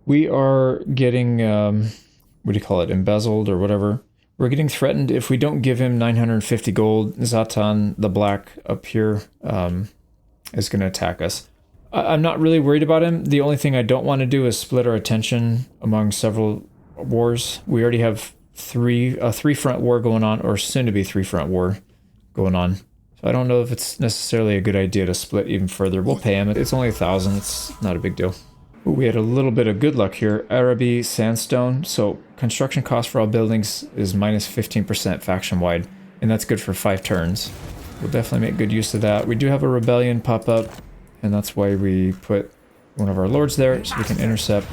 We are getting, what do you call it, embezzled or whatever. We're getting threatened if we don't give him 950 gold. Zatan, the black up here, is going to attack us. I'm not really worried about him. The only thing I don't want to do is split our attention among several wars. We already have a three-front war going on, or soon-to-be three-front war going on. So I don't know if it's necessarily a good idea to split even further. We'll pay him. It's only 1,000. It's not a big deal. Ooh, we had a little bit of good luck here. Araby sandstone. So construction cost for all buildings is minus 15% faction-wide, and that's good for 5 turns. We'll definitely make good use of that. We do have a rebellion pop up, and that's why we put one of our lords there, so we can intercept.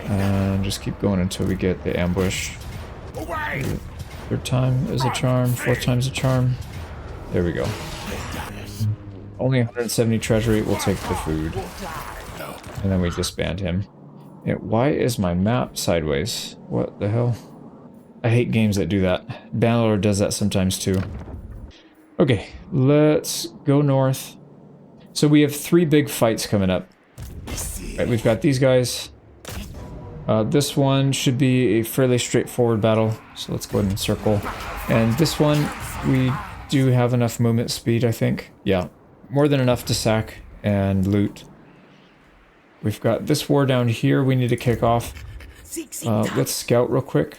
And just keep going until we get the ambush. Third time is a charm, 4th time's a charm. There we go. Only 170 treasury, we'll take the food. And then we disband him. And why is my map sideways? What the hell? I hate games that do that. Bannerlord does that sometimes too. Okay, let's go north. So we have 3 big fights coming up. Right, we've got these guys. This one should be a fairly straightforward battle. So let's go ahead and circle. And this one, we do have enough movement speed, I think. Yeah, more than enough to sack and loot. We've got this war down here we need to kick off. Let's scout real quick.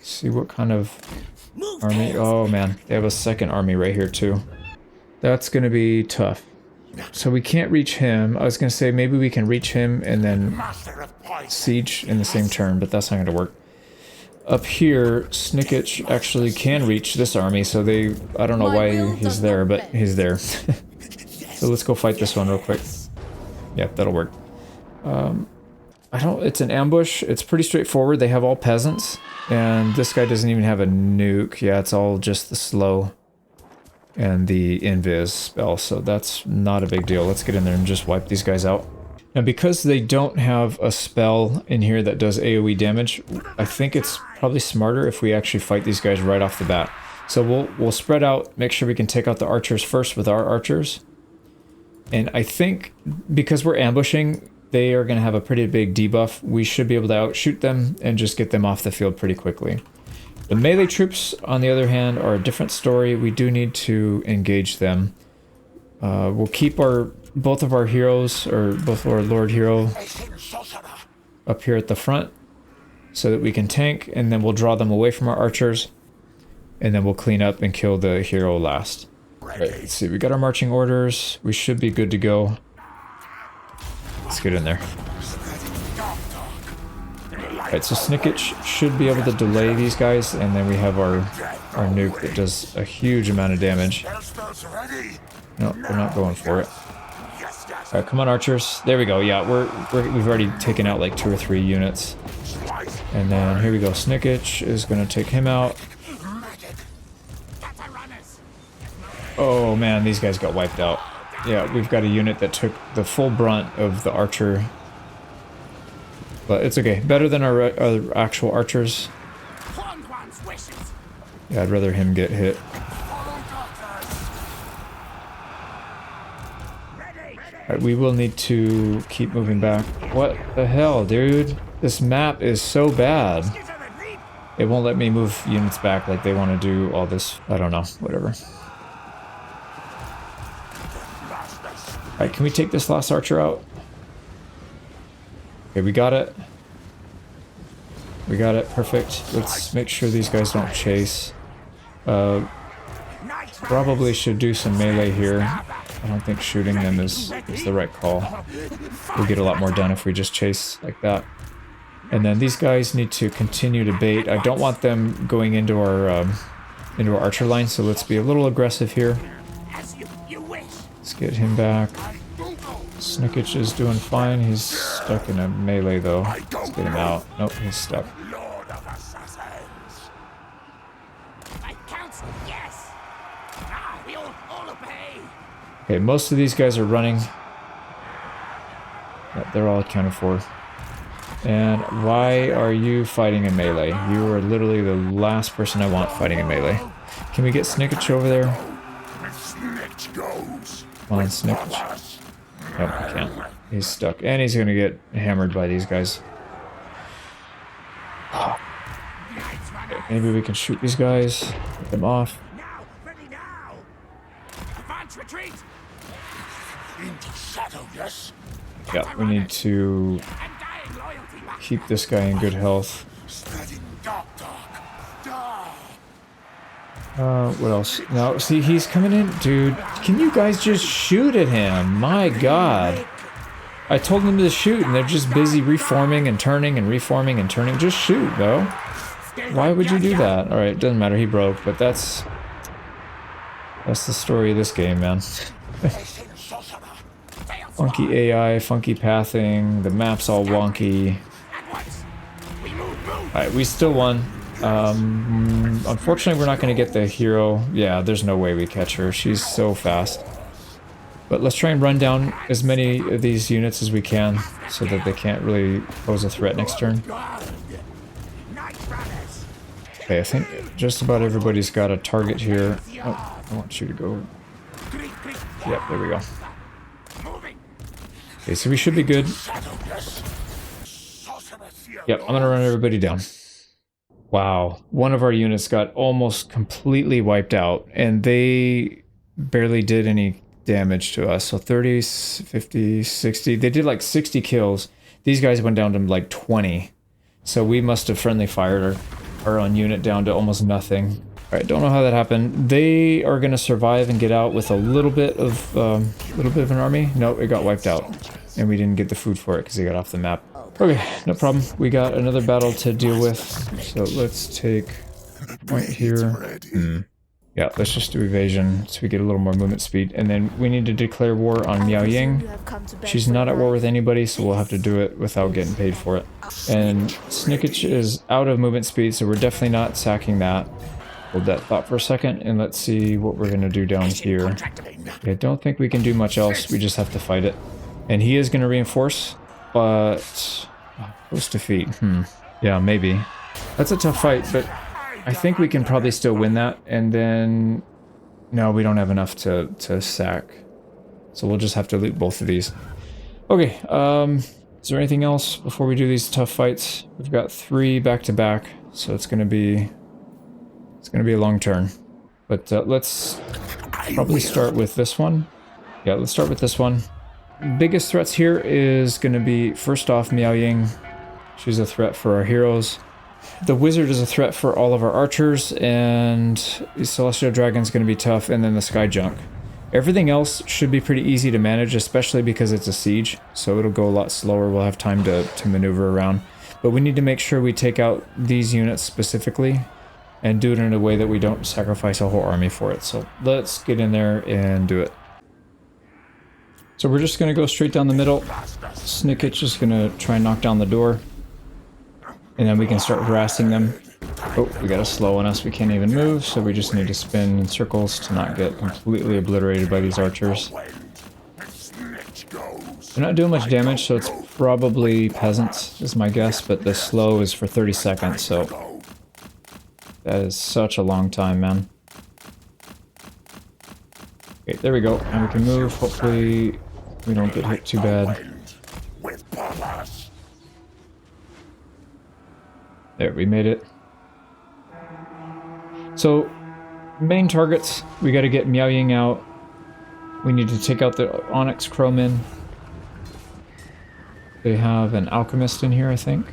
See what kind of army. Oh man, they have a second army right here too. That's going to be tough. So we can't reach him. I was going to say maybe we can reach him and then siege in the same turn, but that's not going to work. Up here, Snikch actually can reach this army, so I don't know why he's there, but he's there. So let's go fight this one real quick. Yep, that'll work. It's an ambush. It's pretty straightforward. They have all peasants, and this guy doesn't even have a nuke. Yeah, it's all just the slow and the invis spell, so that's not a big deal. Let's get in there and just wipe these guys out. Now, because they don't have a spell in here that does AoE damage, I think it's probably smarter if we actually fight these guys right off the bat. So we'll spread out, make sure we can take out the archers first with our archers. And I think because we're ambushing, they are going to have a pretty big debuff. We should be able to outshoot them and just get them off the field pretty quickly. The melee troops, on the other hand, are a different story. We do need to engage them. We'll keep both of our heroes, or both our Lord Hero, up here at the front so that we can tank, and then we'll draw them away from our archers, and then we'll clean up and kill the hero last. Right, let's see, we got our marching orders. We should be good to go. Let's get in there. Alright, so Snikch should be able to delay these guys, and then we have our nuke that does a huge amount of damage. No, they're not going for it. Alright, come on, archers. There we go. Yeah, we've already taken out like 2 or 3 units. And then here we go. Snikch is going to take him out. Oh man, these guys got wiped out. Yeah, we've got a unit that took the full brunt of the archer. But it's okay. Better than our actual archers. Yeah, I'd rather him get hit. Alright, we will need to keep moving back. What the hell, dude? This map is so bad. It won't let me move units back like they want to do all this. I don't know. Whatever. Alright, can we take this last archer out? Okay, we got it. We got it. Perfect. Let's make sure these guys don't chase. Probably should do some melee here. I don't think shooting them is the right call. We'll get a lot more done if we just chase like that. And then these guys need to continue to bait. I don't want them going into our archer line, so let's be a little aggressive here. Let's get him back. Snikch is doing fine. He's stuck in a melee though. Let's get him out. Nope, he's stuck. Okay, most of these guys are running. Yep, they're all accounted for. And why are you fighting in melee? You are literally the last person I want fighting in melee. Can we get Snikch over there? Come on, Snikch. Nope, we can't. He's stuck, and he's gonna get hammered by these guys. Okay, maybe we can shoot these guys, get them off. Now, ready now. Advance retreat. Into shadow, yes. Yeah, we need to Undying loyalty back. keep this guy in good health. Spreading dark. What else? No, see, he's coming in. Dude, can you guys just shoot at him? My god. I told them to shoot, and they're just busy reforming and turning and reforming and turning. Just shoot, though. Why would you do that? Alright, doesn't matter, he broke, but that's the story of this game, man. Funky AI, funky pathing, the map's all wonky. Alright, we still won. Unfortunately, we're not going to get the hero. Yeah, there's no way we catch her. She's so fast. But let's try and run down as many of these units as we can so that they can't really pose a threat next turn. Okay, I think just about everybody's got a target here. Oh, I want you to go. Yep, there we go. Okay, so we should be good. Yep, I'm gonna run everybody down. Wow, one of our units got almost completely wiped out, and they barely did any damage to us. So 30, 50, 60. They did like 60 kills. These guys went down to like 20. So we must have friendly fired our own unit down to almost nothing. Alright, don't know how that happened. They are going to survive and get out with a little bit of an army. No, it got wiped out. And we didn't get the food for it because they got off the map. Okay, no problem. We got another battle to deal with. So let's take a point here. Yeah, let's just do evasion so we get a little more movement speed. And then we need to declare war on Miao Ying. She's not at war with anybody, so we'll have to do it without getting paid for it. And Snikch is out of movement speed, so we're definitely not sacking that. Hold that thought for a second, and let's see what we're going to do down here. I don't think we can do much else. We just have to fight it. And he is going to reinforce, but... post defeat. Yeah, maybe. That's a tough fight, but... I think we can probably still win that, and then... No, we don't have enough to sack. So we'll just have to loot both of these. Okay, is there anything else before we do these tough fights? We've got 3 back-to-back, so it's gonna be a long turn. But let's probably start with this one. Yeah, let's start with this one. Biggest threats here is gonna be, first off, Miao Ying. She's a threat for our heroes. The wizard is a threat for all of our archers, and Celestial Dragon's going to be tough, and then the sky junk. Everything else should be pretty easy to manage, especially because it's a siege, so it'll go a lot slower. We'll have time to maneuver around. But we need to make sure we take out these units specifically, and do it in a way that we don't sacrifice a whole army for it. So let's get in there and do it. So we're just going to go straight down the middle. Snikch is going to try and knock down the door. And then we can start harassing them. Oh, we got a slow on us. We can't even move, so we just need to spin in circles to not get completely obliterated by these archers. They're not doing much damage, so it's probably peasants, is my guess, but the slow is for 30 seconds, so... That is such a long time, man. Okay, there we go. And we can move. Hopefully we don't get hit too bad. There, we made it. So, main targets, we gotta get Miao Ying out. We need to take out the Onyx Crowmen. They have an Alchemist in here, I think.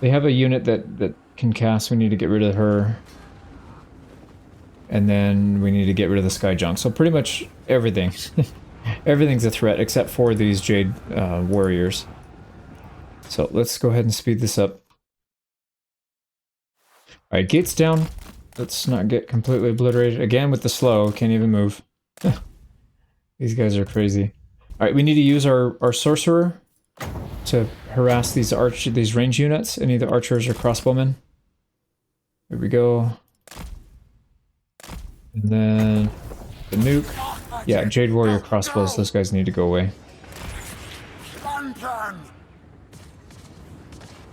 They have a unit that can cast, we need to get rid of her. And then we need to get rid of the Sky Junk. So pretty much everything. Everything's a threat, except for these Jade Warriors. So let's go ahead and speed this up. Alright, gates down. Let's not get completely obliterated. Again with the slow, can't even move. These guys are crazy. Alright, we need to use our sorcerer to harass these range units, any of the archers or crossbowmen. Here we go. And then the nuke. Yeah, Jade Warrior crossbows, those guys need to go away.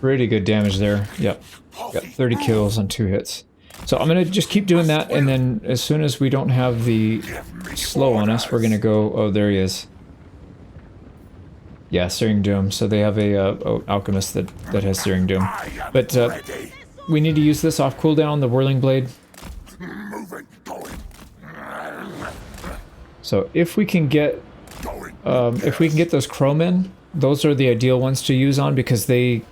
Pretty good damage there. Yep. Got 30 kills on 2 hits. So I'm gonna just keep doing that, and then as soon as we don't have the slow on us, we're gonna go. Oh, there he is. Yeah, Searing Doom. So they have a alchemist that has Searing Doom, but we need to use this off cooldown, the Whirling Blade. So if we can get those crowmen, those are the ideal ones to use on because they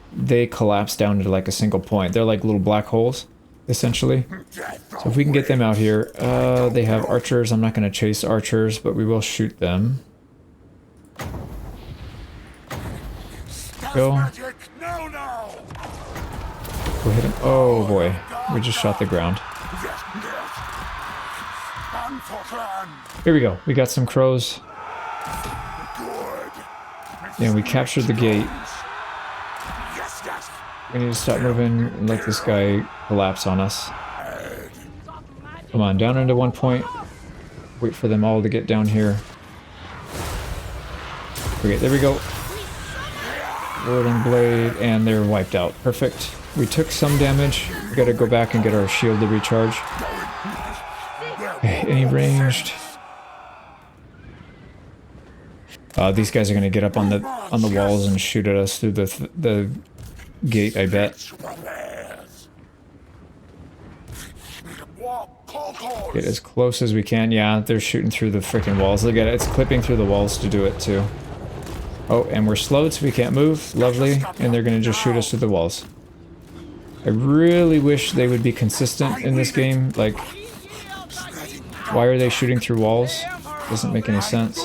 collapse down to like a single point. They're like little black holes, essentially. So if we can get them out here, they have archers. I'm not going to chase archers, but we will shoot them. Go. Go hit him. Oh boy, we just shot the ground. Here we go. We got some crows. Yeah, we captured the gate. We need to stop moving and let this guy collapse on us. Come on, down into one point. Wait for them all to get down here. Okay, there we go. Whirling Blade, and they're wiped out. Perfect. We took some damage. We gotta go back and get our shield to recharge. Okay, any ranged? These guys are gonna get up on the walls and shoot at us through the gate, I bet. Get as close as we can. Yeah, they're shooting through the freaking walls. Look at it. It's clipping through the walls to do it too. Oh, and we're slowed, so we can't move. Lovely. And they're gonna just shoot us through the walls. I really wish they would be consistent in this game. Like, why are they shooting through walls? Doesn't make any sense.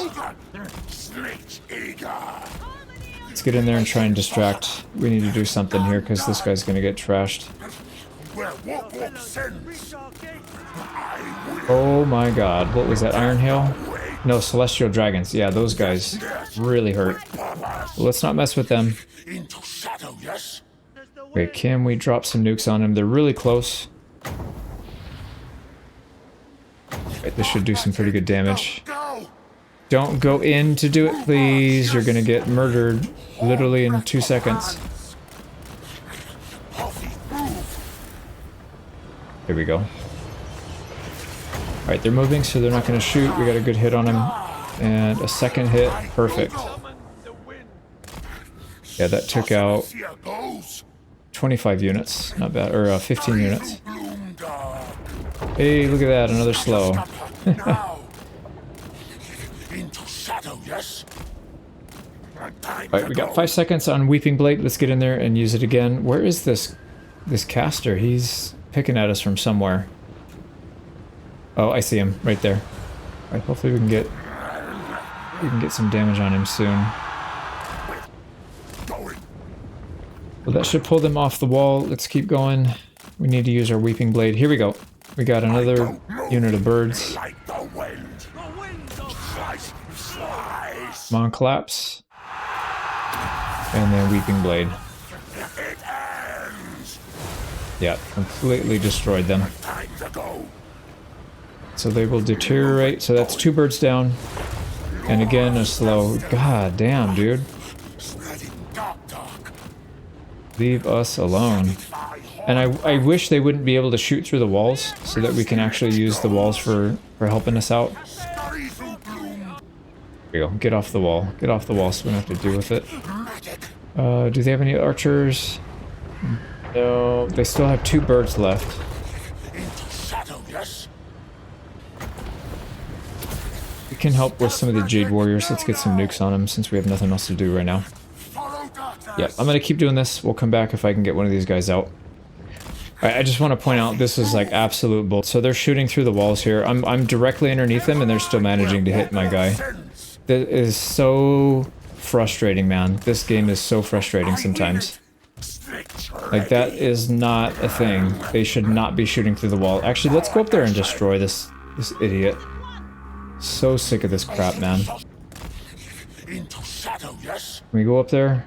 Let's get in there and try and distract. We need to do something here because this guy's gonna get trashed. Oh my god, what was that? Iron Hail? No, Celestial Dragons. Yeah, those guys really hurt. Well, let's not mess with them. Okay, can we drop some nukes on them? They're really close. Right, this should do some pretty good damage. Don't go in to do it, please. You're gonna get murdered literally in 2 seconds. There we go. Alright, they're moving, so they're not gonna shoot. We got a good hit on them. And a second hit. Perfect. Yeah, that took out 25 units. Not bad. Or 15 units. Hey, look at that. Another slow. Alright, we got 5 seconds on Weeping Blade. Let's get in there and use it again. Where is this caster? He's picking at us from somewhere. Oh, I see him right there. Alright, hopefully we can get some damage on him soon. Well, that should pull them off the wall. Let's keep going. We need to use our Weeping Blade. Here we go. We got another unit of birds. Come on, collapse. And then Weeping Blade. Yeah, completely destroyed them. So they will deteriorate. So that's 2 birds down. And again, a slow. God damn, dude. Leave us alone. And I wish they wouldn't be able to shoot through the walls so that we can actually use the walls for helping us out. There we go. Get off the wall. Get off the wall so we don't have to deal with it. Do they have any archers? No. They still have 2 birds left. We can help with some of the Jade Warriors. Let's get some nukes on them since we have nothing else to do right now. Yeah, I'm gonna keep doing this. We'll come back if I can get one of these guys out. Alright, I just want to point out this is like absolute bull. So they're shooting through the walls here. I'm directly underneath them and they're still managing to hit my guy. That is so frustrating, man. This game is so frustrating sometimes. Like, that is not a thing. They should not be shooting through the wall. Actually, let's go up there and destroy this idiot. So sick of this crap, man. Can we go up there?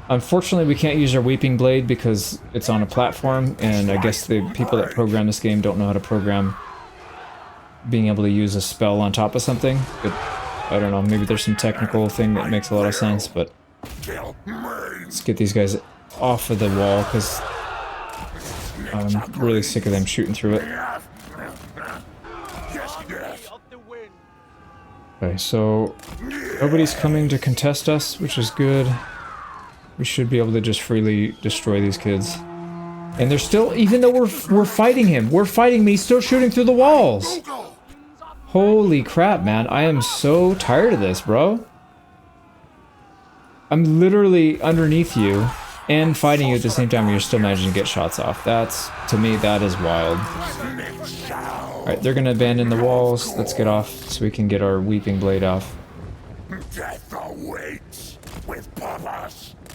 Unfortunately, we can't use our Weeping Blade because it's on a platform, and I guess the people that program this game don't know how to program being able to use a spell on top of something. But I don't know, maybe there's some technical thing that makes a lot of sense, but let's get these guys off of the wall, because I'm really sick of them shooting through it. Okay, so nobody's coming to contest us, which is good. We should be able to just freely destroy these kids. And they're still, even though we're fighting him, we're fighting me, still shooting through the walls. Holy crap, man. I am so tired of this, bro. I'm literally underneath you and fighting you at the same time and you're still managing to get shots off. That's, to me, that is wild. Alright, they're gonna abandon the walls. Let's get off so we can get our Weeping Blade off.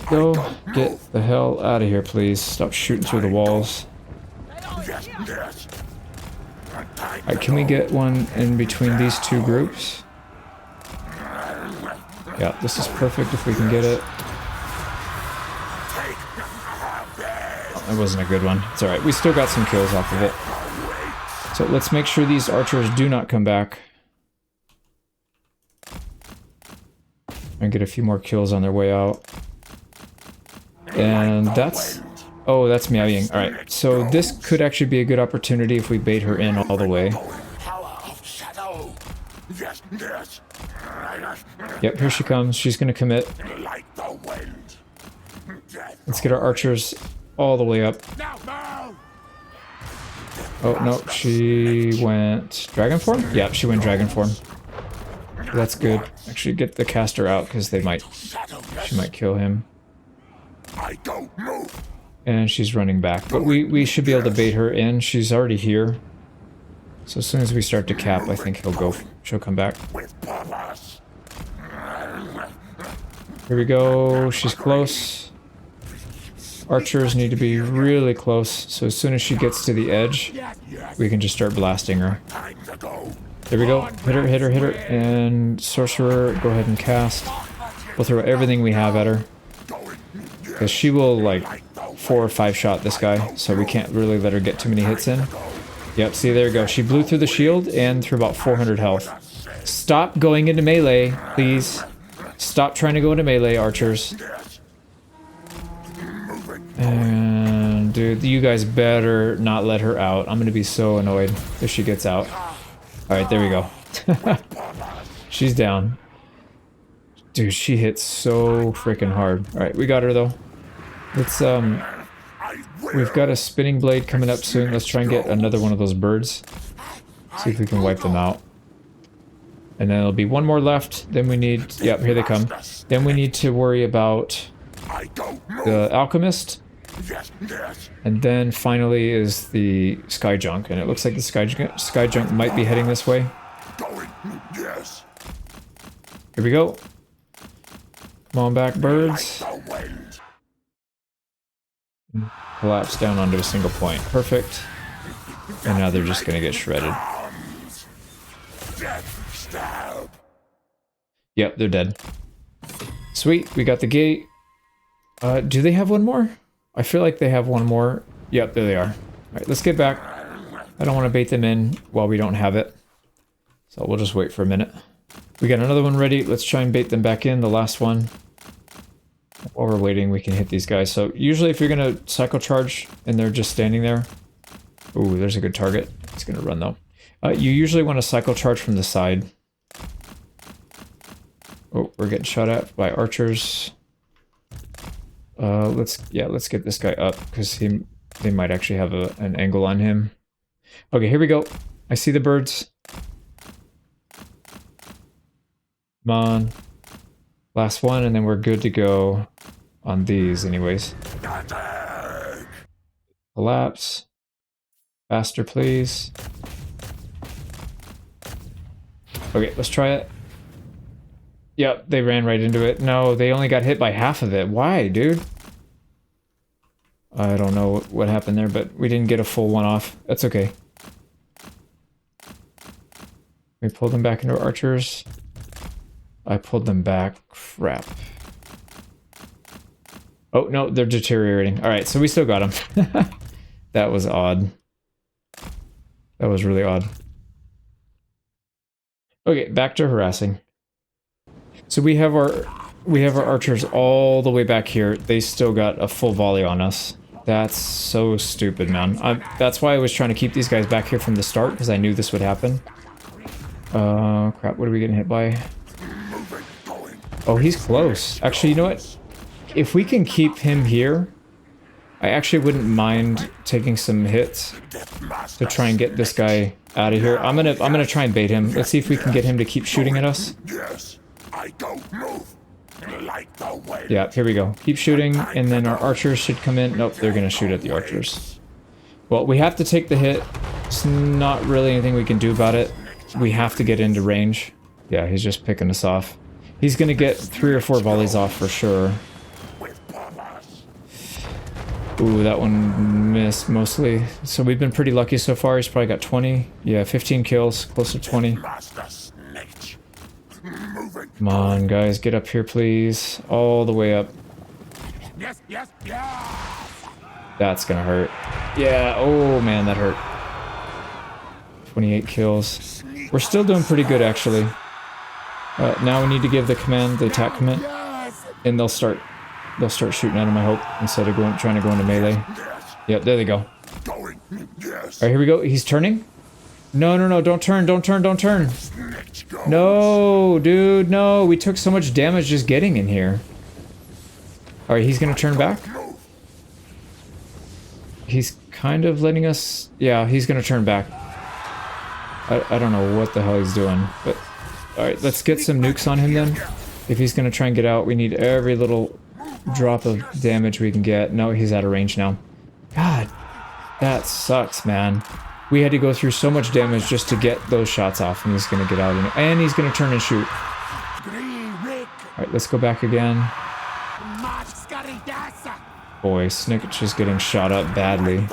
Go get the hell out of here, please. Stop shooting through the walls. Alright, can we get one in between these two groups? Yeah, this is perfect if we can get it. Oh, that wasn't a good one. It's alright, we still got some kills off of it. So let's make sure these archers do not come back. And get a few more kills on their way out. And that's... Oh, that's meowing. Alright, so this could actually be a good opportunity if we bait her in all the way. Yep, here she comes. She's gonna commit. Let's get our archers all the way up. Oh, no, she went dragon form? Yeah, she went dragon form. That's good. Actually, get the caster out because she might kill him. And she's running back, but we should be able to bait her in. She's already here. So as soon as we start to cap, I think she'll come back. Here we go. She's close. Archers need to be really close, so as soon as she gets to the edge, we can just start blasting her. There we go. Hit her, hit her, hit her. And Sorcerer, go ahead and cast. We'll throw everything we have at her. Because she will, like, 4 or 5 shot this guy, so we can't really let her get too many hits in. Yep, see, there you go. She blew through the shield and through about 400 health. Stop going into melee, please. Stop trying to go into melee, archers. And, dude, you guys better not let her out. I'm gonna be so annoyed if she gets out. Alright, there we go. She's down. Dude, she hits so freaking hard. Alright, we got her, though. Let's, we've got a spinning blade coming up soon. Let's try and get another one of those birds. See if we can wipe them out. And then there'll be one more left. Then we need... Yep, here they come. Then we need to worry about the alchemist. And then finally is the sky junk. And it looks like the sky junk might be heading this way. Here we go. Come on back, birds. Collapse down onto a single point. Perfect. And now they're just gonna get shredded. Yep, they're dead. Sweet, we got the gate. Do they have one more? I feel like they have one more. Yep, there they are. Alright, let's get back. I don't want to bait them in while we don't have it. So we'll just wait for a minute. We got another one ready. Let's try and bait them back in, the last one. While we're waiting, we can hit these guys. So usually if you're going to cycle charge and they're just standing there... Ooh, there's a good target. It's going to run though. You usually want to cycle charge from the side. Oh, we're getting shot at by archers. Let's get this guy up because they might actually have an angle on him. Okay, here we go. I see the birds. Come on. Last one, and then we're good to go on these anyways. Collapse. Faster, please. Okay, let's try it. Yep, they ran right into it. No, they only got hit by half of it. Why, dude? I don't know what happened there, but we didn't get a full one off. That's okay. We pulled them back into archers. I pulled them back. Crap. Oh, no, they're deteriorating. Alright, so we still got them. That was odd. That was really odd. Okay, back to harassing. So we have our archers all the way back here. They still got a full volley on us. That's so stupid, man. That's why I was trying to keep these guys back here from the start, because I knew this would happen. Crap, what are we getting hit by? Oh, he's close. Actually, you know what? If we can keep him here, I actually wouldn't mind taking some hits to try and get this guy out of here. I'm gonna try and bait him. Let's see if we can get him to keep shooting at us. Yes, I don't move. Like the wind. Yeah, here we go. Keep shooting, and then our archers should come in. Nope, they're gonna shoot at the archers. Well, we have to take the hit. It's not really anything we can do about it. We have to get into range. Yeah, he's just picking us off. He's gonna get 3 or 4 volleys off for sure. Ooh, that one missed mostly. So we've been pretty lucky so far. He's probably got 20. Yeah, 15 kills, close to 20. Deathmaster Snikch. Come on, guys, get up here, please. All the way up. Yes, yes, yes. That's gonna hurt. Yeah, oh man, that hurt. 28 kills. We're still doing pretty good, actually. Now we need to give the command, the attack command, and they'll start shooting at him, I hope, instead of trying to go into melee. Yep, there they go. Yes. Alright, here we go. He's turning. No, no, no, don't turn, don't turn, don't turn. No, dude, no. We took so much damage just getting in here. Alright, he's gonna turn back. He's kind of letting us... Yeah, he's gonna turn back. I don't know what the hell he's doing, but... Alright, let's get some nukes on him then. If he's gonna try and get out, we need every little drop of damage we can get. No, he's out of range now. God, that sucks, man. We had to go through so much damage just to get those shots off, and he's gonna get out, and he's gonna turn and shoot. Alright, let's go back again. Boy, Snikch is getting shot up badly.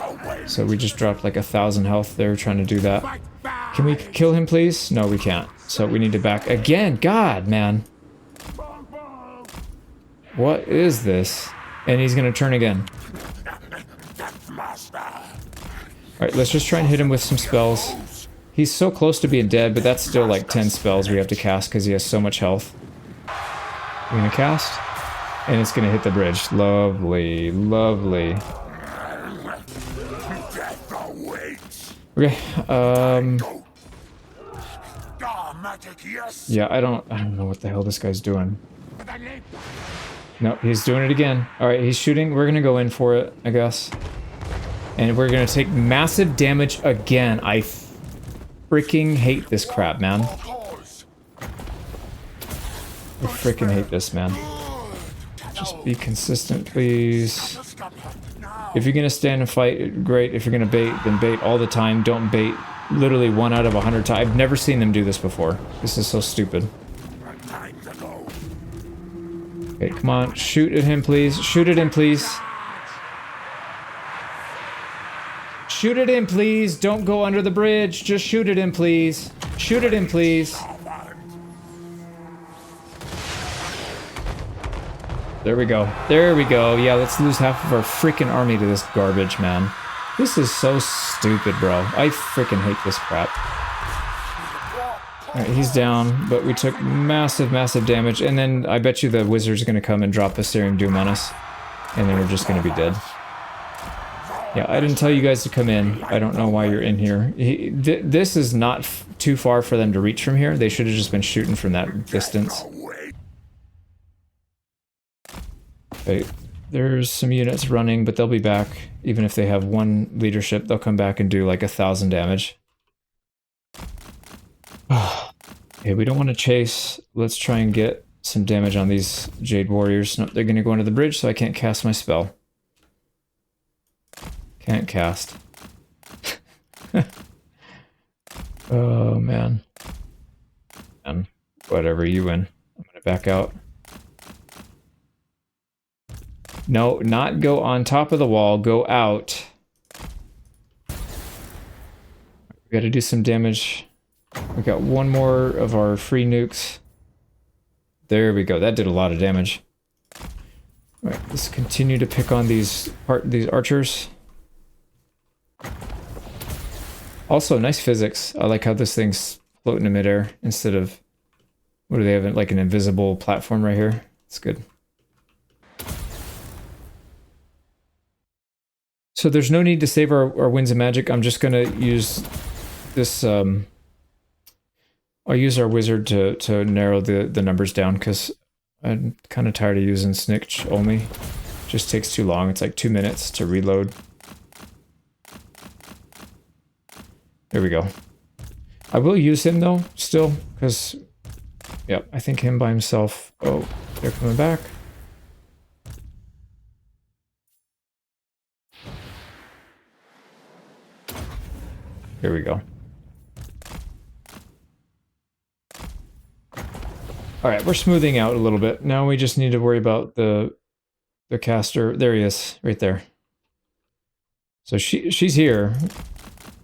So we just dropped like 1,000 health there trying to do that. Can we kill him, please? No, we can't. So we need to back again. God, man. What is this? And he's gonna turn again. Alright, let's just try and hit him with some spells. He's so close to being dead, but that's still like 10 spells we have to cast because he has so much health. We're gonna cast, and it's gonna hit the bridge. Lovely, lovely. Okay, yeah, I don't know what the hell this guy's doing. No, he's doing it again. Alright, he's shooting. We're gonna go in for it, I guess. And we're gonna take massive damage again. I freaking hate this crap, man. I freaking hate this, man. Just be consistent, please. If you're gonna stand and fight, great. If you're gonna bait, then bait all the time. Don't bait literally 1 out of 100 times. I've never seen them do this before. This is so stupid. Okay, come on. Shoot at him, please. Shoot at him, please. Shoot at him, please. Don't go under the bridge. Just shoot at him, please. Shoot at him, please. There we go. There we go. Yeah, let's lose half of our freaking army to this garbage, man. This is so stupid, bro. I freaking hate this crap. Alright, he's down, but we took massive, massive damage, and then I bet you the wizard's gonna come and drop a Serum Doom on us, and then we're just gonna be dead. Yeah, I didn't tell you guys to come in. I don't know why you're in here. This is not too far for them to reach from here. They should have just been shooting from that distance. Okay, there's some units running, but they'll be back. Even if they have 1 leadership, they'll come back and do like 1,000 damage. Okay, we don't want to chase. Let's try and get some damage on these Jade Warriors. No, they're going to go under the bridge, so I can't cast my spell. Can't cast. Oh, man. Whatever, you win. I'm going to back out. No, not go on top of the wall. Go out. We got to do some damage. We got 1 more of our free nukes. There we go. That did a lot of damage. All right, let's continue to pick on these archers. Also, nice physics. I like how this thing's floating in midair instead of... What do they have? Like an invisible platform right here. It's good. So there's no need to save our Winds of Magic. I'm just going to use this... I'll use our wizard to narrow the numbers down, because I'm kind of tired of using Snikch only. Just takes too long. It's like 2 minutes to reload. There we go. I will use him though, still, because, yep, I think him by himself. Oh, they're coming back. Here we go. All right, we're smoothing out a little bit. Now we just need to worry about the caster. There he is, right there. So she's here.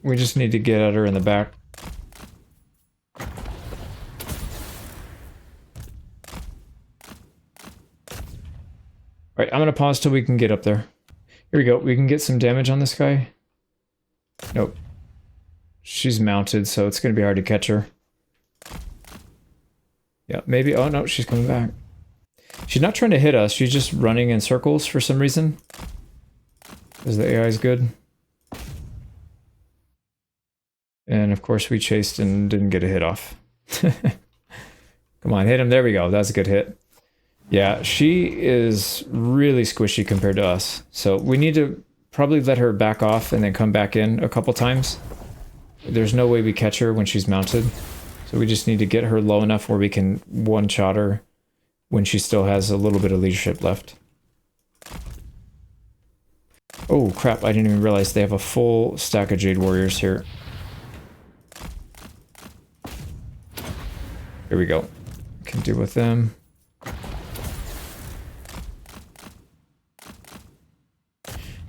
We just need to get at her in the back. All right, I'm gonna pause till we can get up there. Here we go. We can get some damage on this guy. Nope. She's mounted, so it's gonna be hard to catch her. Yeah, maybe. Oh no, she's coming back. She's not trying to hit us. She's just running in circles for some reason. Because the AI is good. And of course we chased and didn't get a hit off. Come on, hit him. There we go. That's a good hit. Yeah, she is really squishy compared to us. So we need to probably let her back off and then come back in a couple times. There's no way we catch her when she's mounted. So we just need to get her low enough where we can one-shot her when she still has a little bit of leadership left. Oh crap, I didn't even realize they have a full stack of Jade Warriors here. Here we go. Can deal with them.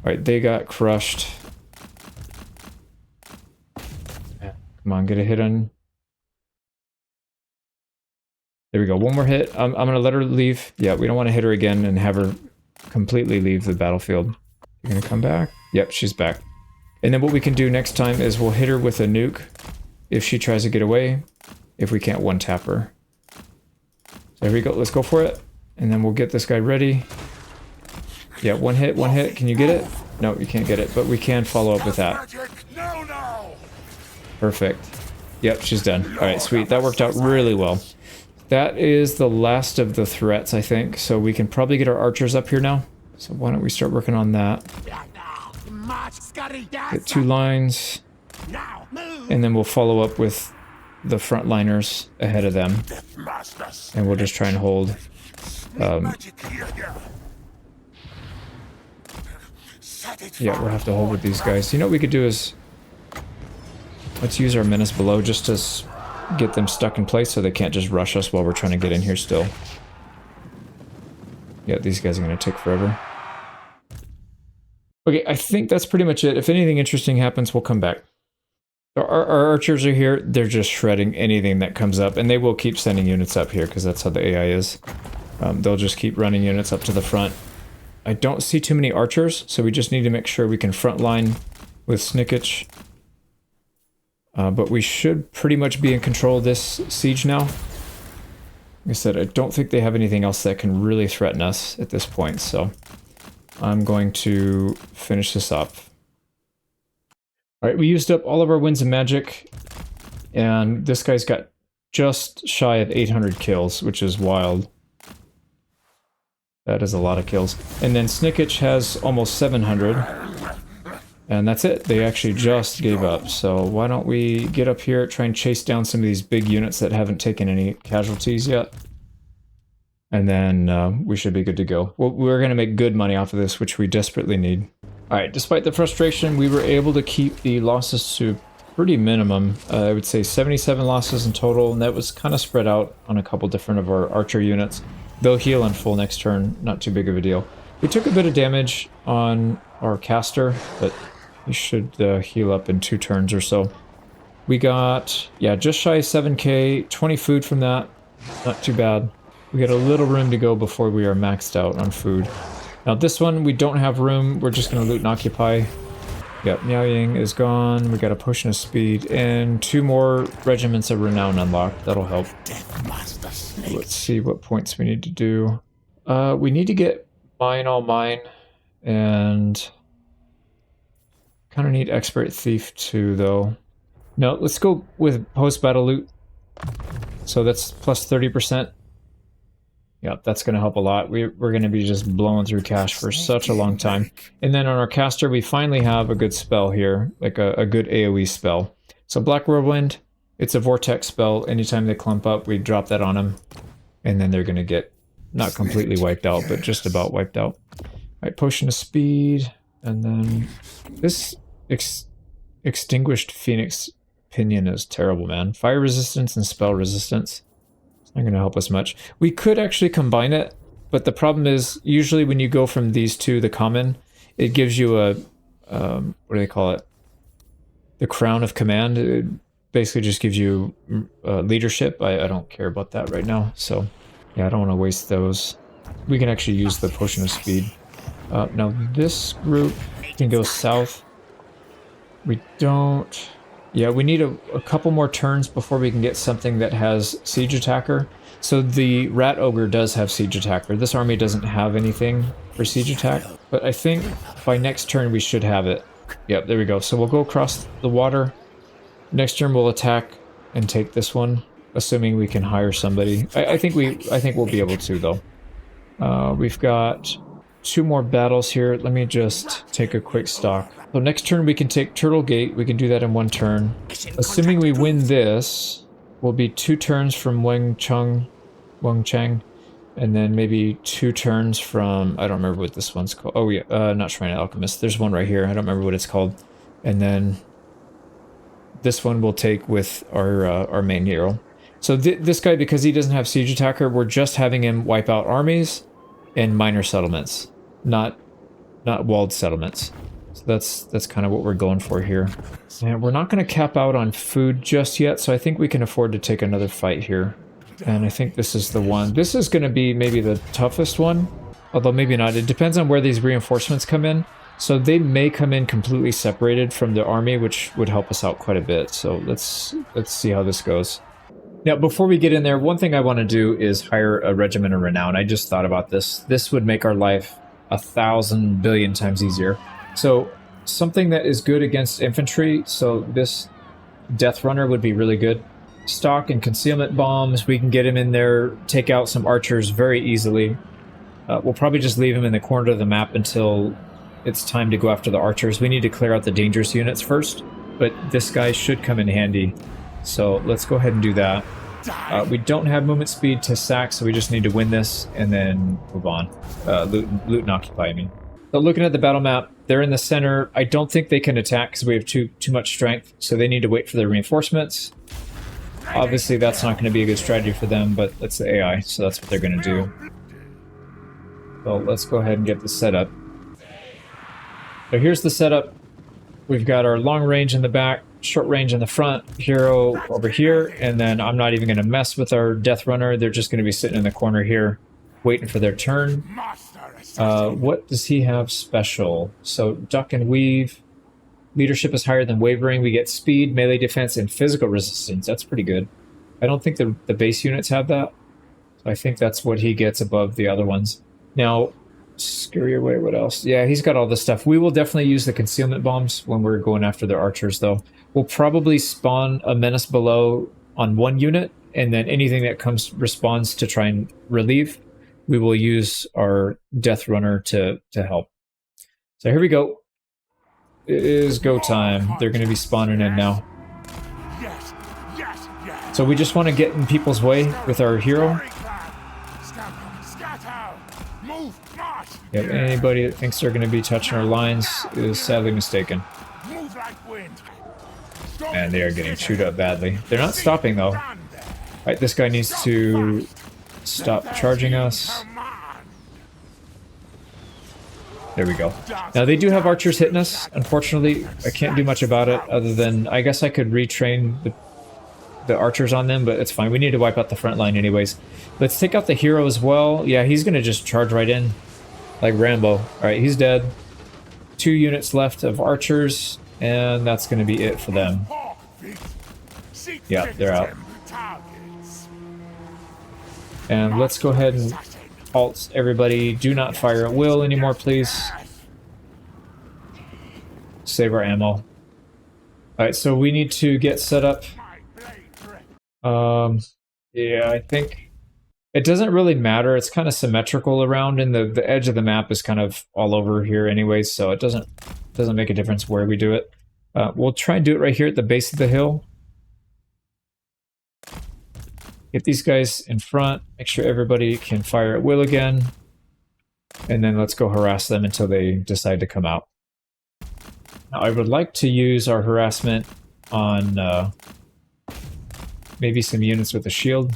Alright, they got crushed. Come on, get a hit on... There we go, one more hit. I'm gonna let her leave. Yeah, we don't want to hit her again and have her completely leave the battlefield. You're gonna come back? Yep, she's back. And then what we can do next time is we'll hit her with a nuke if she tries to get away, if we can't one-tap her. So there we go, let's go for it. And then we'll get this guy ready. Yeah, one hit, can you get it? No, you can't get it, but we can follow up with that. Perfect. Yep, she's done. Alright, sweet, that worked out really well. That is the last of the threats, I think, so we can probably get our archers up here now. So why don't we start working on that. Get 2 lines, and then we'll follow up with the frontliners ahead of them. And we'll just try and hold. Yeah, we'll have to hold with these guys. You know what we could do is... Let's use our menace below just to get them stuck in place so they can't just rush us while we're trying to get in here still. Yeah, these guys are going to take forever. Okay, I think that's pretty much it. If anything interesting happens, we'll come back. Our archers are here. They're just shredding anything that comes up, and they will keep sending units up here because that's how the AI is. They'll just keep running units up to the front. I don't see too many archers, so we just need to make sure we can front line with Snikch. But we should pretty much be in control of this siege now. Like I said, I don't think they have anything else that can really threaten us at this point, so I'm going to finish this up. Alright, we used up all of our Winds of Magic, and this guy's got just shy of 800 kills, which is wild. That is a lot of kills. And then Snikch has almost 700. And that's it. They actually just gave up. So why don't we get up here, try and chase down some of these big units that haven't taken any casualties yet. And then we should be good to go. We're going to make good money off of this, which we desperately need. Alright, despite the frustration, we were able to keep the losses to pretty minimum. I would say 77 losses in total, and that was kind of spread out on a couple different of our archer units. They'll heal on full next turn, not too big of a deal. We took a bit of damage on our caster, but he should heal up in 2 turns or so. We got, yeah, just shy of 7k, 20 food from that. Not too bad. We got a little room to go before we are maxed out on food. Now this one, we don't have room. We're just going to loot and occupy. Yep, Miao Ying is gone. We got a potion of speed and 2 more regiments of renown unlocked. That'll help. Deathmaster Snikch. Let's see what points we need to do. We need to get mine all mine, and Kind of need Expert Thief too, though. No, let's go with post-battle loot. So that's plus 30%. Yep, that's going to help a lot. We're going to be just blowing through cash for such a long time. And then on our caster, we finally have a good spell here, like a good AoE spell. So Black Whirlwind, it's a vortex spell. Anytime they clump up, we drop that on them. And then they're going to get not completely wiped out, but just about wiped out. All right, Potion of Speed. And then this Extinguished Phoenix Pinion is terrible, man. Fire resistance and spell resistance. It's not going to help us much. We could actually combine it, but the problem is usually when you go from these two, the common, it gives you a, what do they call it? The Crown of Command. It basically just gives you leadership. I don't care about that right now, so yeah, I don't want to waste those. We can actually use the Potion of Speed. Now this group can go south. We don't... Yeah, we need a couple more turns before we can get something that has Siege Attacker. So the Rat Ogre does have Siege Attacker. This army doesn't have anything for Siege Attack, but I think by next turn we should have it. Yep, there we go. So we'll go across the water. Next turn we'll attack and take this one, assuming we can hire somebody. I think we'll be able to, though. We've got 2 more battles here. Let me just take a quick stock. So next turn we can take Turtle Gate. We can do that in 1 turn. Assuming we win this, will be 2 turns from Weng Chang, and then maybe 2 turns from, I don't remember what this one's called. Oh yeah, not Shrine of Alchemist. There's one right here. I don't remember what it's called. And then this one we'll take with our main hero. So this guy, because he doesn't have Siege Attacker, we're just having him wipe out armies and minor settlements, not walled settlements. So that's kind of what we're going for here. And we're not going to cap out on food just yet, so I think we can afford to take another fight here. And I think this is the one. This is going to be maybe the toughest one, although maybe not. It depends on where these reinforcements come in. So they may come in completely separated from the army, which would help us out quite a bit. So let's see how this goes. Now, before we get in there, one thing I want to do is hire a Regiment of Renown. I just thought about this. This would make our life 1,000 billion times easier. So something that is good against infantry, so this Death Runner would be really good. Stock and concealment bombs, we can get him in there, take out some archers very easily. We'll probably just leave him in the corner of the map until it's time to go after the archers. We need to clear out the dangerous units first, but this guy should come in handy. So let's go ahead and do that. We don't have movement speed to sack, so we just need to win this and then move on. Loot and occupy, I mean. But looking at the battle map, they're in the center. I don't think they can attack because we have too much strength, so they need to wait for their reinforcements. Obviously, that's not going to be a good strategy for them, but that's the AI, so that's what they're going to do. So let's go ahead and get the setup. So here's the setup. We've got our long range in the back, short range in the front, hero over here, and then I'm not even going to mess with our Death Runner. They're just going to be sitting in the corner here, waiting for their turn. What does he have special? So duck and weave. Leadership is higher than wavering. We get speed, melee defense, and physical resistance. That's pretty good. I don't think the base units have that. So I think that's what he gets above the other ones. Now, scurry away, what else? Yeah, he's got all this stuff. We will definitely use the concealment bombs when we're going after the archers, though. We'll probably spawn a menace below on 1 unit, and then anything that responds to try and relieve, we will use our Death Runner to help. So here we go. It is go time. They're going to be spawning in now. So we just want to get in people's way with our hero. Yep, anybody that thinks they're going to be touching our lines is sadly mistaken. And they are getting chewed up badly. They're not stopping, though. Right, this guy needs to stop charging us. There we go. Now, they do have archers hitting us. Unfortunately, I can't do much about it other than I guess I could retrain the archers on them, but it's fine. We need to wipe out the front line anyways. Let's take out the hero as well. Yeah, he's going to just charge right in like Rambo. All right, he's dead. 2 units left of archers, and that's going to be it for them. Yeah, they're out. And let's go ahead and halt everybody. Do not fire at will anymore, please. Save our ammo. Alright, so we need to get set up. Yeah, I think it doesn't really matter. It's kind of symmetrical around, and the edge of the map is kind of all over here anyways, so it doesn't make a difference where we do it. We'll try and do it right here at the base of the hill. Get these guys in front, make sure everybody can fire at will again, and then let's go harass them until they decide to come out. Now, I would like to use our harassment on maybe some units with a shield,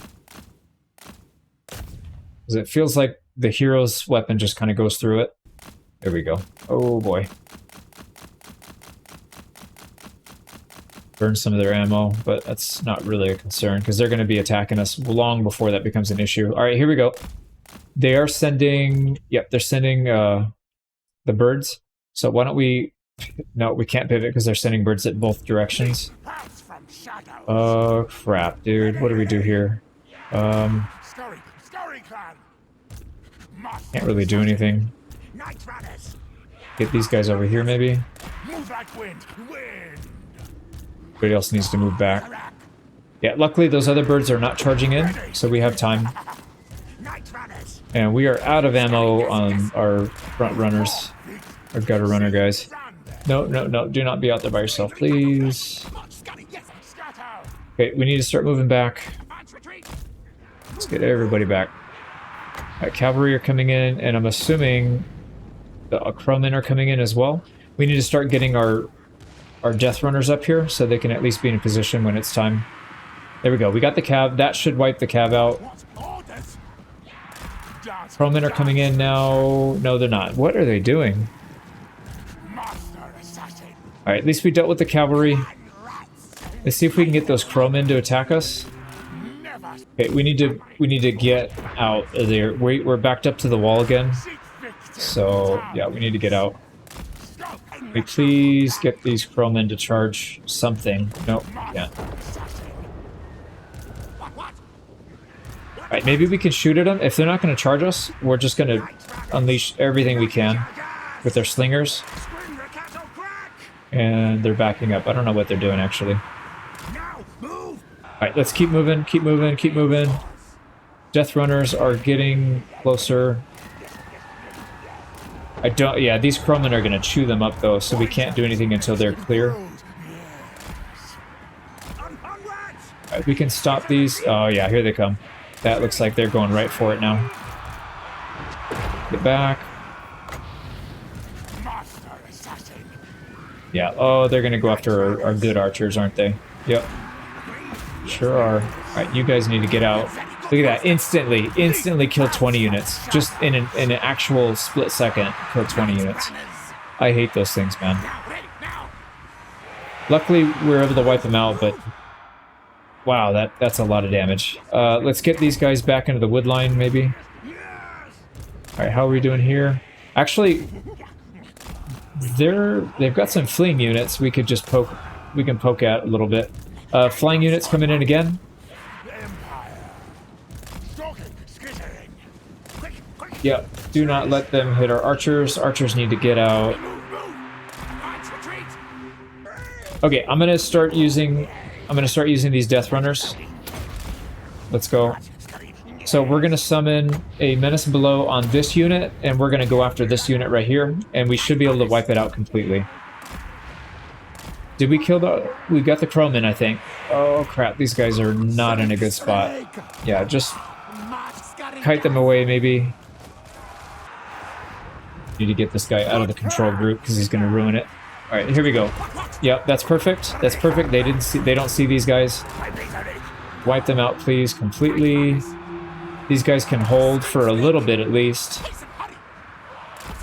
because it feels like the hero's weapon just kind of goes through it. There we go. Oh boy. Burn some of their ammo, but that's not really a concern because they're going to be attacking us long before that becomes an issue. All right, here we go. They are sending, yep, they're sending the birds. So why don't we, no, we can't pivot because they're sending birds at both directions. Oh, crap, dude. What do we do here? Can't really do anything. Get these guys over here, maybe. Everybody else needs to move back. Yeah, luckily those other birds are not charging in, so we have time. And we are out of ammo on our front runners. Our gutter runner guys. No, no, no, do not be out there by yourself, please. Okay, we need to start moving back. Let's get everybody back. Alright, cavalry are coming in, and I'm assuming the crowmen are coming in as well. We need to start getting our death runners up here so they can at least be in a position when it's time. There we go. We got the cav. That should wipe the cav out. Crowmen are coming in now. No, they're not. What are they doing? Alright, at least we dealt with the cavalry. Let's see if we can get those crowmen to attack us. Okay, we need to get out of there. We're backed up to the wall again. So, yeah, we need to get out. Can we please get these crowmen to charge something? Nope, can't. Alright, maybe we can shoot at them. If they're not going to charge us, we're just going to unleash everything we can with their slingers. And they're backing up. I don't know what they're doing, actually. Alright, let's keep moving, keep moving, keep moving. Death runners are getting closer. Yeah, these crowmen are going to chew them up, though, so we can't do anything until they're clear. Alright, we can stop these. Oh, yeah, here they come. That looks like they're going right for it now. Get back. Yeah, oh, they're going to go after our good archers, aren't they? Yep. Sure are. Alright, you guys need to get out. Look at that. Instantly kill 20 units. Just in an actual split second, kill 20 units. I hate those things, man. Luckily, we were able to wipe them out, but... Wow, that's a lot of damage. Let's get these guys back into the wood line, maybe. Alright, how are we doing here? Actually, they've got some fleeing units we could just poke... We can poke at a little bit. Flying units coming in again. Yep, do not let them hit our archers. Archers need to get out. Okay, I'm gonna start using these death runners. Let's go. So we're gonna summon a menace below on this unit, and we're gonna go after this unit right here, and we should be able to wipe it out completely. Did we kill we got the crowmen, I think. Oh crap, these guys are not in a good spot. Yeah, just kite them away, maybe. Need to get this guy out of the control group because he's going to ruin it. All right, here we go. Yep, that's perfect. That's perfect. They don't see these guys. Wipe them out, please, completely. These guys can hold for a little bit at least.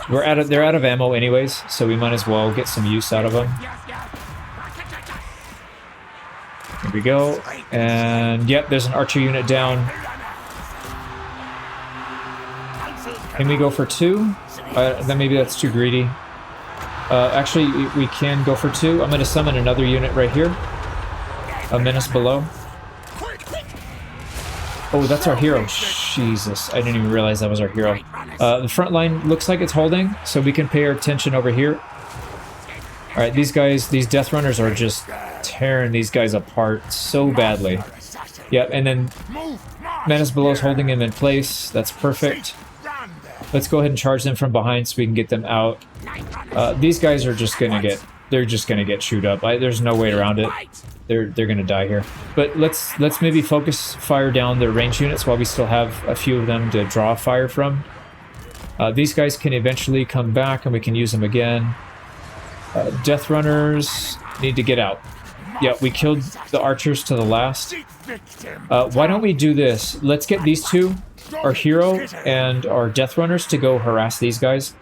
They're out of ammo anyways, so we might as well get some use out of them. Here we go. And yep, there's an archer unit down. Can we go for 2? Then maybe that's too greedy. Actually, we can go for 2. I'm going to summon another unit right here. A menace below. Oh, that's our hero. Jesus, I didn't even realize that was our hero. The front line looks like it's holding, so we can pay our attention over here. Alright, these guys, these Death Runners are just tearing these guys apart so badly. Yep, and then Menace Below's holding him in place. That's perfect. Let's go ahead and charge them from behind so we can get them out. These guys are just gonna get, they're just gonna get chewed up. There's no way around it. They're gonna die here. But let's maybe focus fire down their range units while we still have a few of them to draw fire from. These guys can eventually come back and we can use them again. Death Runners need to get out. Yeah, we killed the archers to the last. Why don't we do this? Let's get these two, our hero and our Death Runners, to go harass these guys.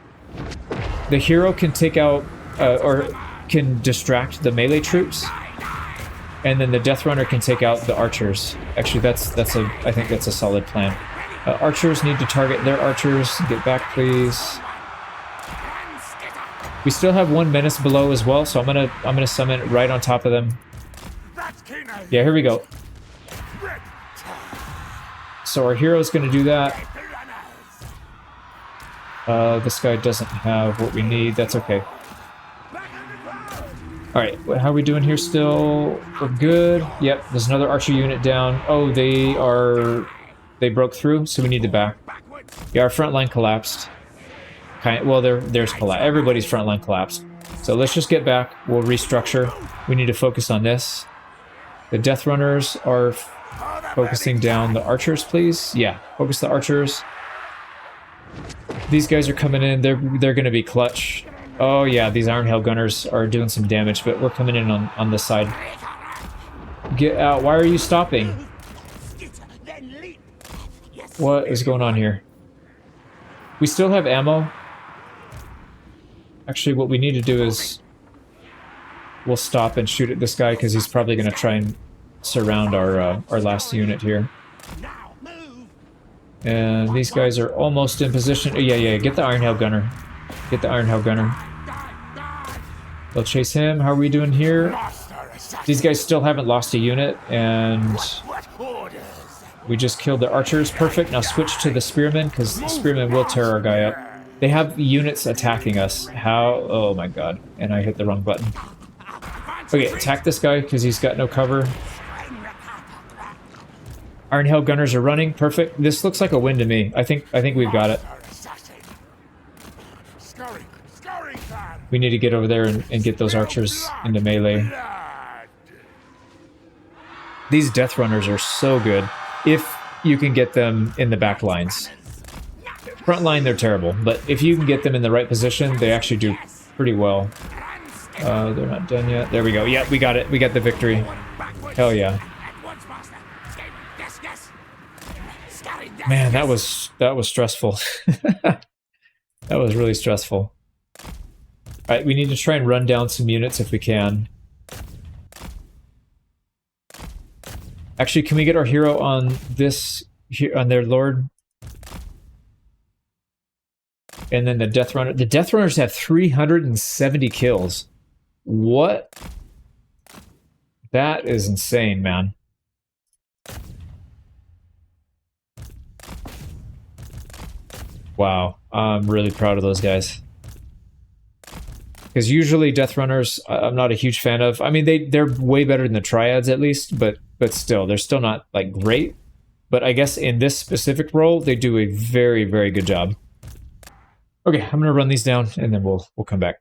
The hero can take out, or can distract the melee troops, and then the Death Runner can take out the archers. Actually, I think that's a solid plan. Archers need to target their archers. Get back, please. We still have one Menace below as well, so I'm gonna summon it right on top of them. Yeah, here we go. So our hero's gonna do that. This guy doesn't have what we need. That's okay. Alright, how are we doing here still? We're good. Yep, there's another archer unit down. Oh, they broke through, so we need to back. Yeah, our front line collapsed. Well, there's collapse. Everybody's front line collapsed. So let's just get back. We'll restructure. We need to focus on this. The Death Runners are focusing down the archers, please. Yeah, focus the archers. These guys are coming in. They're going to be clutch. Oh yeah, these Iron Hail Gunners are doing some damage, but we're coming in on this side. Get out. Why are you stopping? What is going on here? We still have ammo. Actually, what we need to do is we'll stop and shoot at this guy because he's probably going to try and surround our last unit here. And these guys are almost in position. Oh, yeah, get the Iron Hail Gunner. Get the Iron Hail Gunner. They'll chase him. How are we doing here? These guys still haven't lost a unit, and we just killed the archers. Perfect. Now switch to the spearmen, because the spearmen will tear our guy up. They have units attacking us. How? Oh my god. And I hit the wrong button. Okay, attack this guy, because he's got no cover. Iron Hail Gunners are running. Perfect. This looks like a win to me. I think we've got it. We need to get over there and get those archers into melee. These Death Runners are so good if you can get them in the back lines. Front line, they're terrible, but if you can get them in the right position, they actually do pretty well. They're not done yet. There we go. Yeah, we got it. We got the victory. Hell yeah. Man, that was stressful. That was really stressful. Alright, we need to try and run down some units if we can. Actually, can we get our hero on this, on their lord? And then the Death Runner. The Death Runners have 370 kills. What? That is insane, man. Wow, I'm really proud of those guys. Because usually Death Runners, I'm not a huge fan of. I mean, they're way better than the Triads at least, but still, they're still not like great. But I guess in this specific role, they do a very, very good job. Okay, I'm gonna run these down and then we'll come back.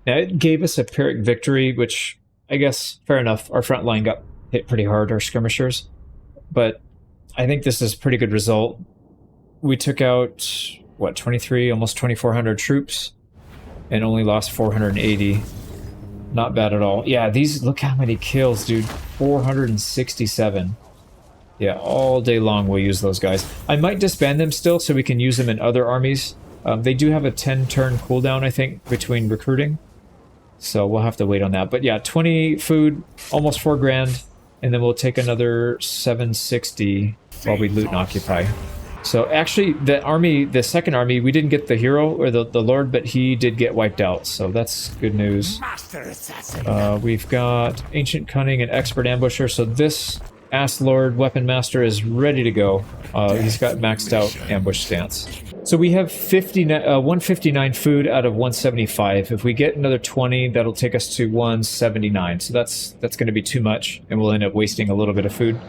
Now it gave us a Pyrrhic victory, which I guess fair enough. Our front line got hit pretty hard, our skirmishers, but I think this is a pretty good result. We took out what, 23, almost 2,400 troops, and only lost 480. Not bad at all. Yeah, these, look how many kills, dude. 467. Yeah, all day long we'll use those guys. I might disband them still so we can use them in other armies. They do have a 10-turn cooldown, I think, between recruiting. So we'll have to wait on that. But yeah, 20 food, almost 4 grand, and then we'll take another 760 while we loot and occupy. So actually, the army, the second army, we didn't get the hero or the lord, but he did get wiped out. So that's good news. We've got Ancient Cunning and Expert Ambusher. So this ass lord weapon master is ready to go. He's got maxed out ambush stance. So we have 159 food out of 175. If we get another 20, that'll take us to 179. So that's going to be too much, and we'll end up wasting a little bit of food.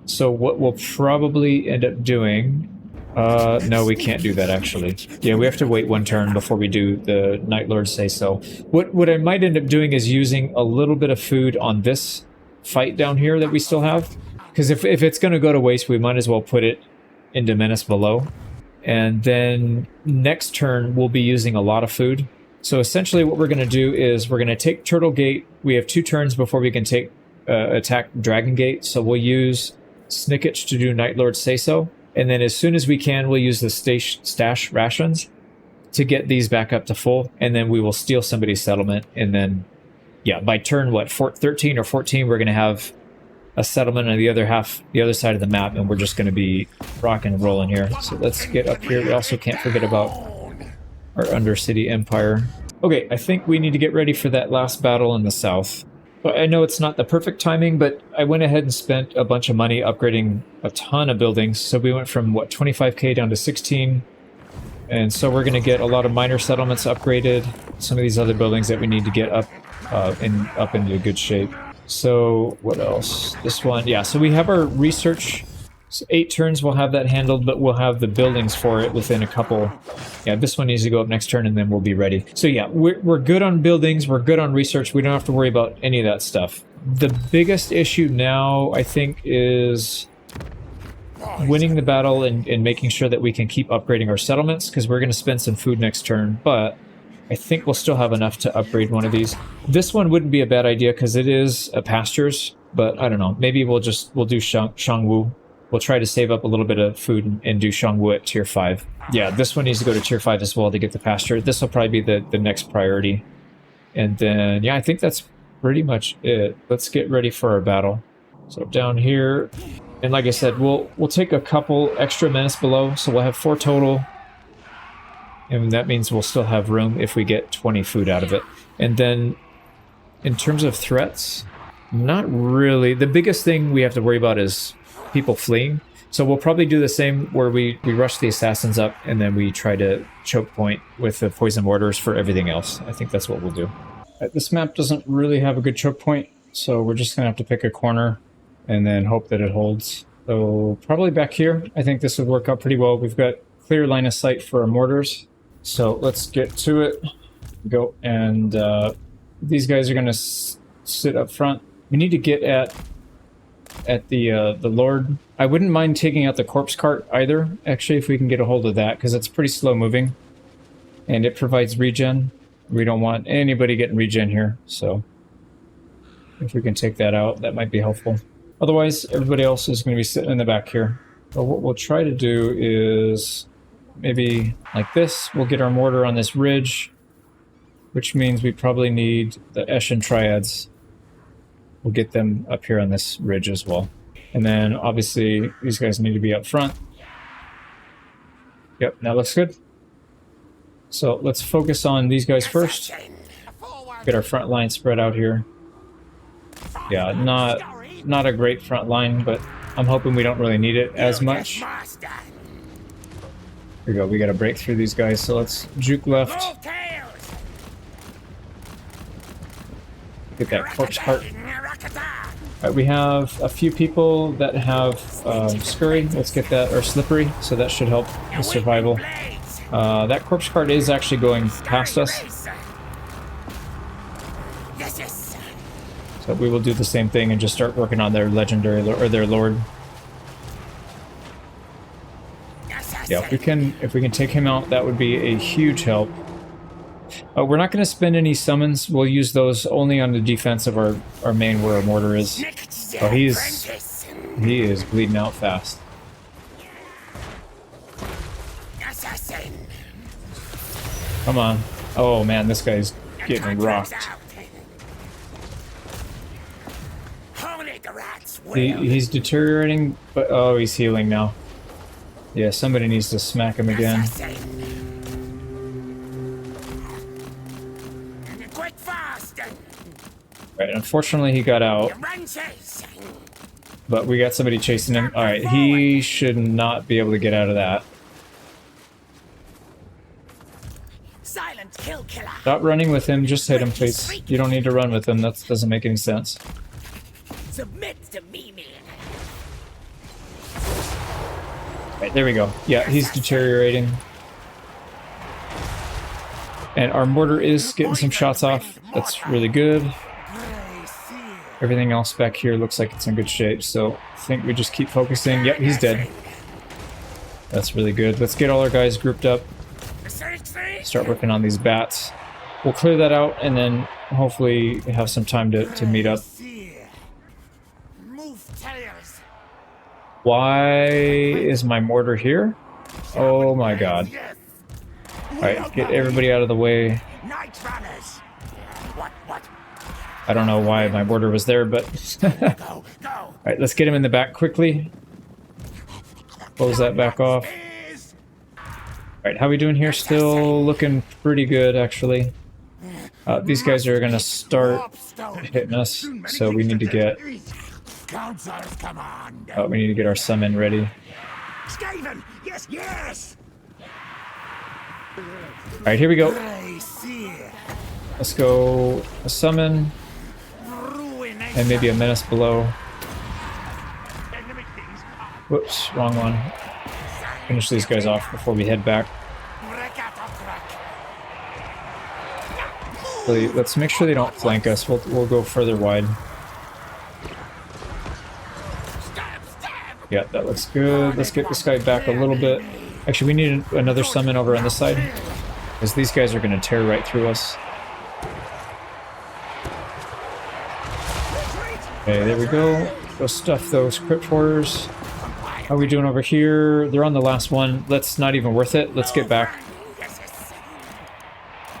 So what we'll probably end up doing... no, we can't do that, actually. Yeah, we have to wait one turn before we do the Night Lord say so. What I might end up doing is using a little bit of food on this fight down here that we still have. Because if it's going to go to waste, we might as well put it into Menace Below. And then next turn, we'll be using a lot of food. So essentially what we're going to do is we're going to take Turtle Gate. We have 2 turns before we can take attack Dragon Gate. So we'll use Snikch to do Night Lord say so. And then as soon as we can, we'll use the stash rations to get these back up to full. And then we will steal somebody's settlement. And then, yeah, by turn, 13 or 14, we're going to have a settlement on the other side of the map, and we're just going to be rocking and rolling here. So let's get up here. We also can't forget about our Undercity Empire. Okay, I think we need to get ready for that last battle in the south. But I know it's not the perfect timing, but I went ahead and spent a bunch of money upgrading a ton of buildings. So we went from, 25k down to 16. And so we're going to get a lot of minor settlements upgraded. Some of these other buildings that we need to get up into good shape. So what else? This one, yeah, so we have our research. So 8 turns we'll have that handled, but we'll have the buildings for it within a couple. Yeah, this one needs to go up next turn, and then we'll be ready. So yeah, we're good on buildings, we're good on research, we don't have to worry about any of that stuff. The biggest issue now, I think, is winning the battle and making sure that we can keep upgrading our settlements, because we're going to spend some food next turn, but I think we'll still have enough to upgrade one of these. This one wouldn't be a bad idea because it is a pastures, but I don't know. Maybe we'll do Shangwu. We'll try to save up a little bit of food and do Shangwu at tier 5. Yeah, this one needs to go to tier 5 as well to get the pasture. This will probably be the next priority. And then, yeah, I think that's pretty much it. Let's get ready for our battle. So down here, and like I said, we'll take a couple extra Menace Below, so we'll have 4 total. And that means we'll still have room if we get 20 food out of it. And then, in terms of threats, not really. The biggest thing we have to worry about is people fleeing. So we'll probably do the same where we rush the assassins up and then we try to choke point with the poison mortars for everything else. I think that's what we'll do. This map doesn't really have a good choke point, so we're just going to have to pick a corner and then hope that it holds. So probably back here, I think this would work out pretty well. We've got clear line of sight for our mortars. So let's get to it. Go, and these guys are going to sit up front. We need to get at the Lord. I wouldn't mind taking out the corpse cart either, actually, if we can get a hold of that, because it's pretty slow moving. And it provides regen. We don't want anybody getting regen here, so if we can take that out, that might be helpful. Otherwise, everybody else is going to be sitting in the back here. But what we'll try to do is maybe like this. We'll get our mortar on this ridge, which means we probably need the Eshin Triads. We'll get them up here on this ridge as well. And then obviously these guys need to be up front. Yep, that looks good. So let's focus on these guys first. Get our front line spread out here. Yeah, not a great front line, but I'm hoping we don't really need it as much. Here we go, we gotta break through these guys, so let's juke left. Get that corpse cart. Alright, we have a few people that have scurry. Let's get that, or slippery, so that should help with survival. That corpse cart is actually going past us. So we will do the same thing and just start working on their legendary, or their lord. Yeah, if we can take him out, that would be a huge help. We're not going to spend any summons. We'll use those only on the defense of our main, where our mortar is. Oh, he is bleeding out fast. Come on. Oh man, this guy's getting rocked. He's deteriorating, but oh, he's healing now. Yeah, somebody needs to smack him again. Right, unfortunately he got out. But we got somebody chasing him. Alright, he should not be able to get out of that. Silent kill killer. Stop running with him, just hit him, please. You don't need to run with him, that doesn't make any sense. Submit to Mimi. Right, there we go. Yeah, he's deteriorating. And our mortar is getting some shots off. That's really good. Everything else back here looks like it's in good shape, so I think we just keep focusing. Yep, he's dead. That's really good. Let's get all our guys grouped up. Start working on these bats. We'll clear that out and then hopefully have some time to meet up. Why is my mortar here? Oh my god. Alright, get everybody out of the way. I don't know why my mortar was there, but... Alright, let's get him in the back quickly. Close that back off. Alright, how we doing here? Still looking pretty good, actually. These guys are gonna start hitting us, so we need to get... we need to get our summon ready. Yes, yes. Alright, here we go. Let's go a summon. And maybe a menace below. Whoops, wrong one. Finish these guys off before we head back. Really, let's make sure they don't flank us. We'll go further wide. Yeah, that looks good. Let's get this guy back a little bit. Actually, we need another summon over on this side, because these guys are going to tear right through us. Okay, there we go. Go stuff those crypt horrors. How are we doing over here? They're on the last one. That's not even worth it. Let's get back.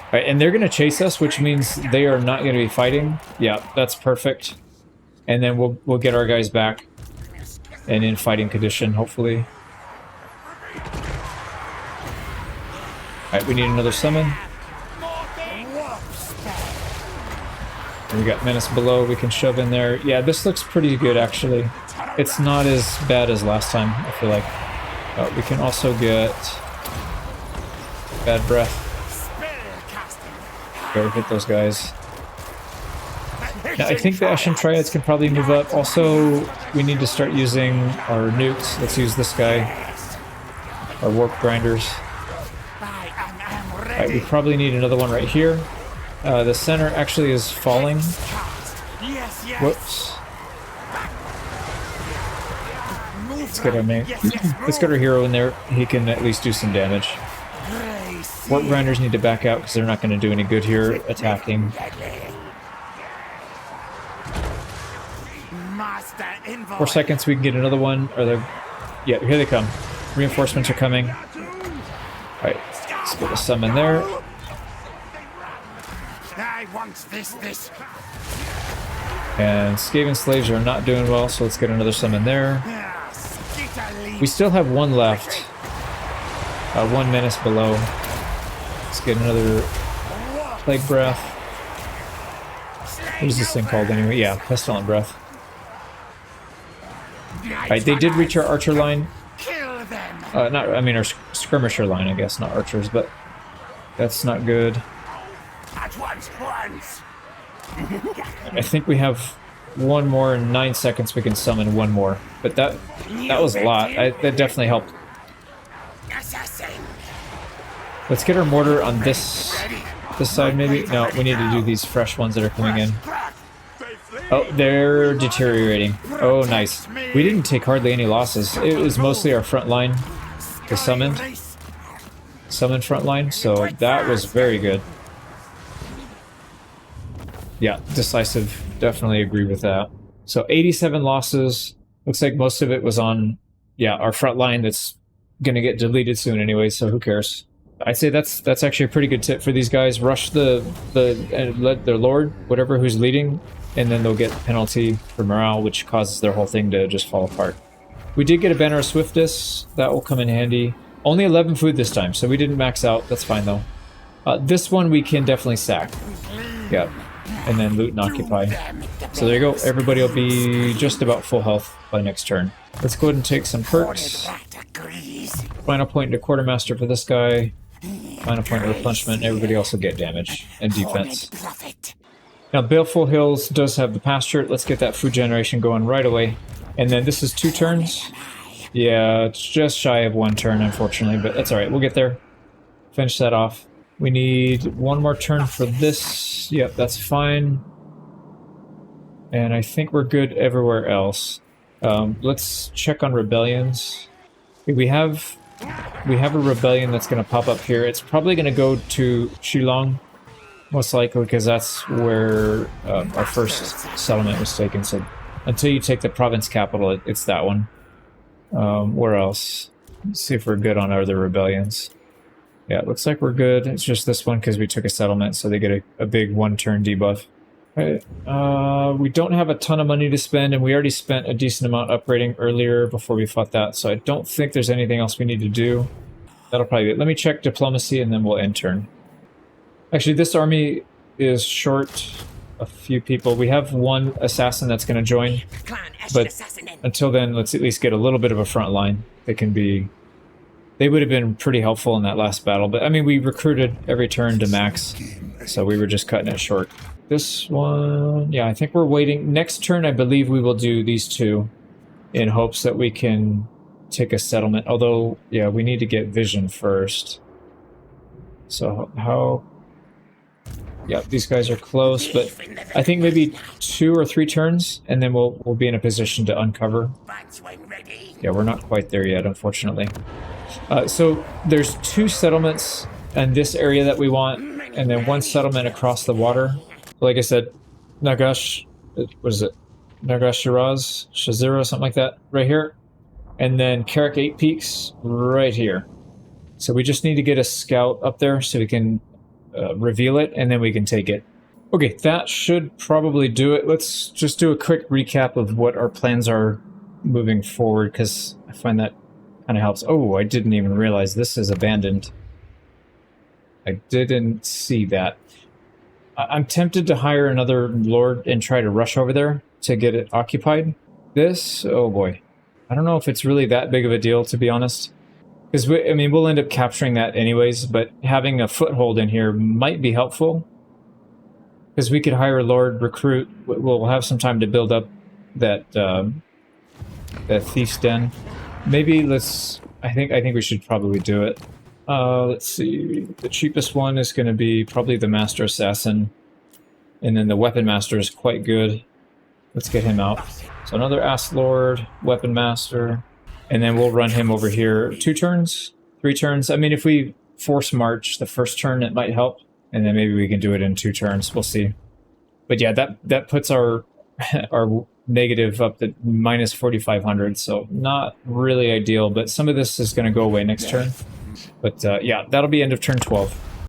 Alright, and they're going to chase us, which means they are not going to be fighting. Yeah, that's perfect. And then we'll get our guys back and in fighting condition, hopefully. Alright, we need another summon. And we got menace below we can shove in there. Yeah, this looks pretty good, actually. It's not as bad as last time, I feel like. We can also get bad breath. Go hit those guys. Now, I think the Ashen Triads can probably move up. Also, we need to start using our nukes. Let's use this guy. Our warp grinders. Alright, we probably need another one right here. The center actually is falling. Whoops. Let's get our main. Let's get our hero in there. He can at least do some damage. Warp grinders need to back out because they're not going to do any good here attacking. Invoice. 4 seconds, we can get another one. Or they're... Yeah, here they come. Reinforcements are coming. Alright, let's get a summon there. I want this. And Skaven Slaves are not doing well, so let's get another summon there. We still have one left. One menace below. Let's get another Plague Breath. What is this thing called anyway? Yeah, Pestilent Breath. Alright, they did reach our archer line. I mean our skirmisher line, I guess, not archers, but that's not good. I think we have one more in 9 seconds. We can summon one more, but that was a lot. That definitely helped. Let's get our mortar on this side, maybe. No, we need to do these fresh ones that are coming in. Oh, they're deteriorating. Oh, nice. We didn't take hardly any losses. It was mostly our front line, the summoned front line. So that was very good. Yeah, decisive. Definitely agree with that. So 87 losses. Looks like most of it was on, yeah, our front line that's going to get deleted soon anyway, so who cares? I'd say that's actually a pretty good tip for these guys. Rush let their lord, whatever who's leading, and then they'll get penalty for morale, which causes their whole thing to just fall apart. We did get a banner of swiftness. That will come in handy. Only 11 food this time, so we didn't max out. That's fine, though. This one we can definitely sack. Yep. And then loot and occupy. So there you go. Everybody will be just about full health by next turn. Let's go ahead and take some perks. Final point into Quartermaster for this guy. final point replenishment, and everybody else will get damage and defense. Profit. Now, Baleful Hills does have the pasture. Let's get that food generation going right away. And then this is 2 turns. Yeah, it's just shy of 1 turn, unfortunately, but that's alright. We'll get there. Finish that off. We need 1 more turn for this. Yep, that's fine. And I think we're good everywhere else. Let's check on rebellions. We have a rebellion that's going to pop up here. It's probably going to go to Shillong, most likely, because that's where our first settlement was taken. So until you take the province capital, it's that one. Where else? Let's see if we're good on other rebellions. Yeah, it looks like we're good. It's just this one because we took a settlement, so they get a big 1-turn debuff. Okay. We don't have a ton of money to spend, and we already spent a decent amount upgrading earlier before we fought that, so I don't think there's anything else we need to do. That'll probably be it. Let me check diplomacy, and then we'll end turn. Actually, this army is short a few people. We have 1 assassin that's going to join, but until then, let's at least get a little bit of a front line. They would have been pretty helpful in that last battle, but I mean, we recruited every turn to max, so we were just cutting it short. This one, yeah, I think we're waiting. Next turn, I believe we will do these 2 in hopes that we can take a settlement. Although, yeah, we need to get vision first. So how... Yeah, these guys are close, but I think maybe 2 or 3 turns, and then we'll be in a position to uncover. Yeah, we're not quite there yet, unfortunately. So there's 2 settlements in this area that we want, and then 1 settlement across the water. Like I said, Nagash, what is it? Nagash Shiraz, Shazira, something like that, right here. And then Carrick 8 Peaks, right here. So we just need to get a scout up there so we can reveal it, and then we can take it. Okay, that should probably do it. Let's just do a quick recap of what our plans are moving forward, because I find that kind of helps. Oh, I didn't even realize this is abandoned. I didn't see that. I'm tempted to hire another lord and try to rush over there to get it occupied. This, oh boy. I don't know if it's really that big of a deal, to be honest. Because, I mean, we'll end up capturing that anyways, but having a foothold in here might be helpful. Because we could hire a lord, recruit, we'll have some time to build up that thief's den. Maybe I think we should probably do it. Let's see, the cheapest one is going to be probably the Master Assassin, and then the Weapon Master is quite good. Let's get him out. So another Ass Lord, Weapon Master, and then we'll run him over here 2 turns, 3 turns. I mean, if we force march the first turn, it might help, and then maybe we can do it in 2 turns. We'll see. But yeah, that puts our negative up to minus 4,500, so not really ideal, but some of this is going to go away next turn. But yeah, that'll be end of turn 12.